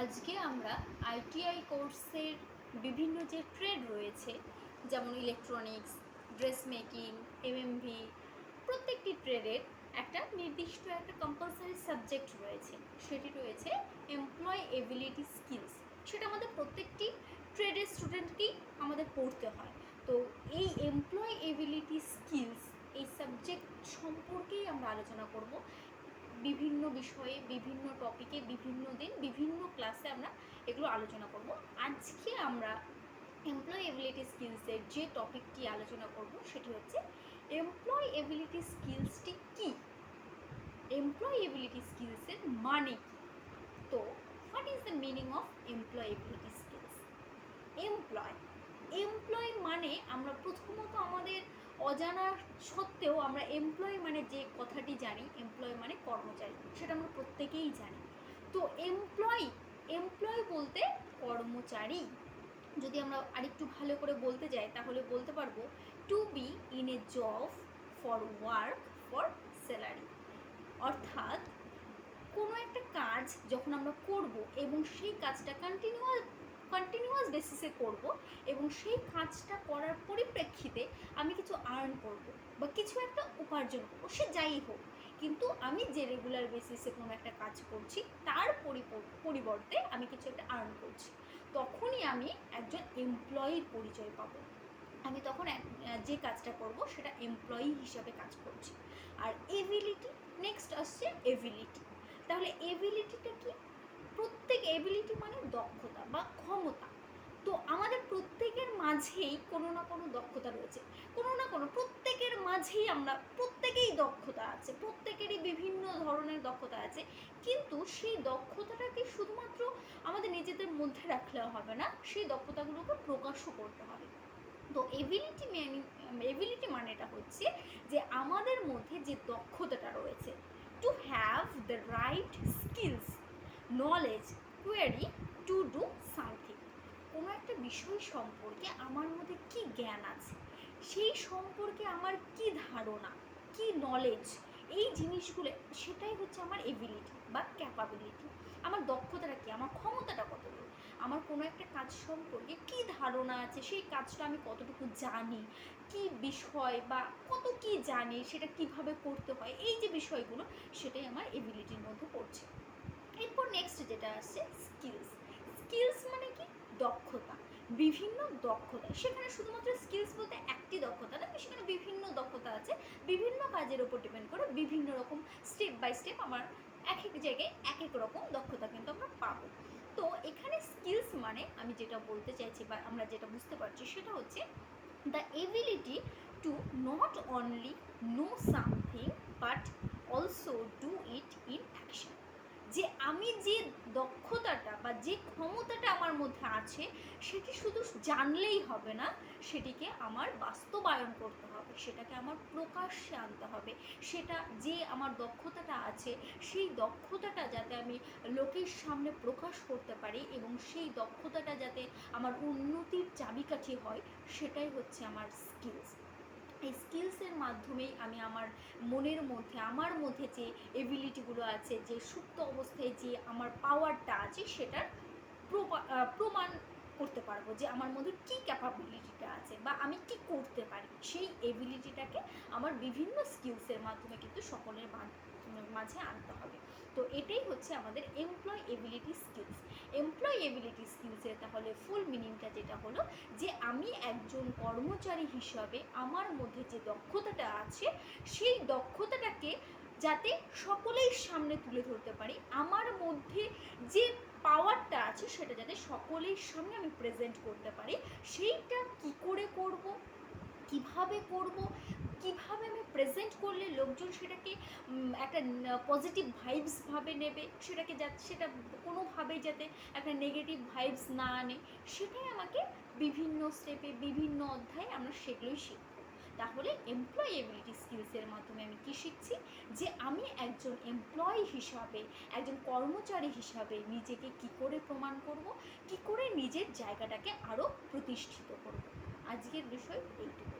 আজকে আমরা আইটিআই কোর্সের বিভিন্ন যে ট্রেড রয়েছে, যেমন ইলেকট্রনিক্স, ড্রেস মেকিং, এমএমভি, প্রত্যেকটি ট্রেডের একটা নির্দিষ্ট একটা কম্পালসারি সাবজেক্ট রয়েছে। সেটি রয়েছে এমপ্লয় এবিলিটি স্কিলস। সেটা আমাদের প্রত্যেকটি ট্রেডের স্টুডেন্টকেই আমাদের পড়তে হয়। তো এই এমপ্লয় এবিলিটি স্কিলস এই সাবজেক্ট সম্পর্কেই আমরা আলোচনা করব। বিভিন্ন বিষয়ে, বিভিন্ন টপিকে, বিভিন্ন দিন, বিভিন্ন ক্লাসে আমরা এগুলো আলোচনা করব। আজকে আমরা এমপ্লয় এবিলিটি স্কিলসের যে টপিকটি আলোচনা করব সেটি হচ্ছে এমপ্লয় এবিলিটি স্কিলসটি কী, এমপ্লয় এবিলিটি স্কিলসের মানে কী। তো what is the meaning of employability skills? Employ মানে আমরা প্রথমত আমাদের অজানা সত্ত্বেও আমরা এমপ্লয় মানে যে কথাটি জানি, এমপ্লয় মানে কর্মচারী, সেটা আমরা প্রত্যেকেই জানি। তো এমপ্লয় বলতে কর্মচারী। যদি আমরা আরেকটু ভালো করে বলতে যাই তাহলে বলতে পারবো to be in a job for work for salary. অর্থাৎ কোনো একটা কাজ যখন আমরা করব এবং সেই কাজটা কন্টিনিউয়াস বেসিসে করব এবং সেই কাজটা করার পরিপ্রেক্ষিতে আমি কিছু আর্ন করব বা কিছু একটা উপার্জন করব, সে যাই হোক, কিন্তু আমি যে রেগুলার বেসিসে কোনো একটা কাজ করছি তার পরিবর্তে আমি কিছু একটা আর্ন করছি, তখনই আমি একজন এমপ্লয়ির পরিচয় পাবো। আমি তখন যে কাজটা করব সেটা এমপ্লয়ি হিসাবে কাজ করছি। আর এবিলিটি, নেক্সট আসছে এবিলিটি। তাহলে এবিলিটিটা কি? এবিলিটি মানে দক্ষতা বা ক্ষমতা। তো আমাদের প্রত্যেকের মাঝেই কোনো না কোনো দক্ষতা রয়েছে, প্রত্যেকের মাঝেই প্রত্যেকেই দক্ষতা আছে, প্রত্যেকেরই বিভিন্ন ধরনের দক্ষতা আছে। কিন্তু সেই দক্ষতাটাকে শুধুমাত্র আমাদের নিজেদের মধ্যে রাখলে হবে না, সেই দক্ষতাগুলোকে প্রকাশও করতে হবে। তো এবিলিটি মানেটা হচ্ছে যে আমাদের মধ্যে যে দক্ষতাটা রয়েছে, to have the right skills, knowledge, query to do something. কোনো একটা বিষয় সম্পর্কে আমার মধ্যে কি জ্ঞান আছে, সেই সম্পর্কে আমার কি ধারণা, কি নলেজ, এই জিনিসগুলো, সেটাই হচ্ছে আমার এবিলিটি বা ক্যাপাবিলিটি। আমার দক্ষতাটা কি, আমার ক্ষমতাটা কতটুকু, আমার কোনো একটা কাজ সম্পর্কে কি ধারণা আছে, সেই কাজটা আমি কতটুকু জানি, কি বিষয় বা কত কি জানি, সেটা কিভাবে করতে হয়, এই যে বিষয়গুলো, সেটাই আমার এবিলিটির মধ্যে পড়ছে। এরপর নেক্সট যেটা আসছে স্কিলস মানে কি? দক্ষতা, বিভিন্ন দক্ষতা। সেখানে শুধুমাত্র স্কিলস বলতে একটি দক্ষতা না, সেখানে বিভিন্ন দক্ষতা আছে, বিভিন্ন কাজের উপর ডিপেন্ড করে বিভিন্ন রকম স্টেপ বাই স্টেপ আমার এক এক জায়গায় এক এক রকম দক্ষতা কিন্তু আমরা পাবো। তো এখানে স্কিলস মানে আমি যেটা বলতে চাইছি বা আমরা যেটা বুঝতে পারছি সেটা হচ্ছে the ability to not only no something but also do it in action. যে আমি যে দক্ষতাটা বা যে ক্ষমতাটা আমার মধ্যে আছে সেটি শুধু জানলেই হবে না, সেটিকে আমার বাস্তবায়ন করতে হবে, সেটাকে আমার প্রকাশ্যে আনতে হবে। সেটা যে আমার দক্ষতাটা আছে সেই দক্ষতাটা যাতে আমি লোকের সামনে প্রকাশ করতে পারি এবং সেই দক্ষতাটা যাতে আমার উন্নতির চাবিকাঠি হয়, সেটাই হচ্ছে আমার স্কিলস। এই স্কিলসের মাধ্যমেই আমি আমার মধ্যে যে এবিলিটিগুলো আছে, যে সুপ্ত অবস্থায় যে আমার পাওয়ারটা আছে, সেটার প্রমাণ করতে পারবো যে আমার মধ্যে কী ক্যাপাবিলিটিটা আছে বা আমি কি করতে পারি। সেই এবিলিটিটাকে আমার বিভিন্ন স্কিলসের মাধ্যমে কিন্তু সকলের মাঝে আনতে হবে। তো এটাই হচ্ছে আমাদের এমপ্লয় এবিলিটি স্কিলসের তাহলে ফুল মিনিংটা যেটা হলো যে আমি একজন কর্মচারী হিসাবে আমার মধ্যে যে দক্ষতাটা আছে সেই দক্ষতাটাকে যাতে সকলের সামনে তুলে ধরতে পারি, আমার মধ্যে যে পাওয়ারটা আছে সেটা যাতে সকলের সামনে আমি প্রেজেন্ট করতে পারি। সেইটা কি করে করব, কিভাবে আমি প্রেজেন্ট করলে লোকজন সেটাকে একটা পজিটিভ ভাইবস ভাবে নেবে, সেটা কোনোভাবেই যাতে একটা নেগেটিভ ভাইবস না আনে, সেটাই আমাকে বিভিন্ন স্টেপে বিভিন্ন অধ্যায়ে আমরা সেগুলোই শিখব। তাহলে এমপ্লয় এবিলিটি স্কিলসের মাধ্যমে আমি কি শিখছি, যে আমি একজন এমপ্লয়ি হিসাবে, একজন কর্মচারী হিসাবে নিজেকে কি করে প্রমাণ করব, কি করে নিজের জায়গাটাকে আরও প্রতিষ্ঠিত করব। আজকের বিষয় এইটুকু।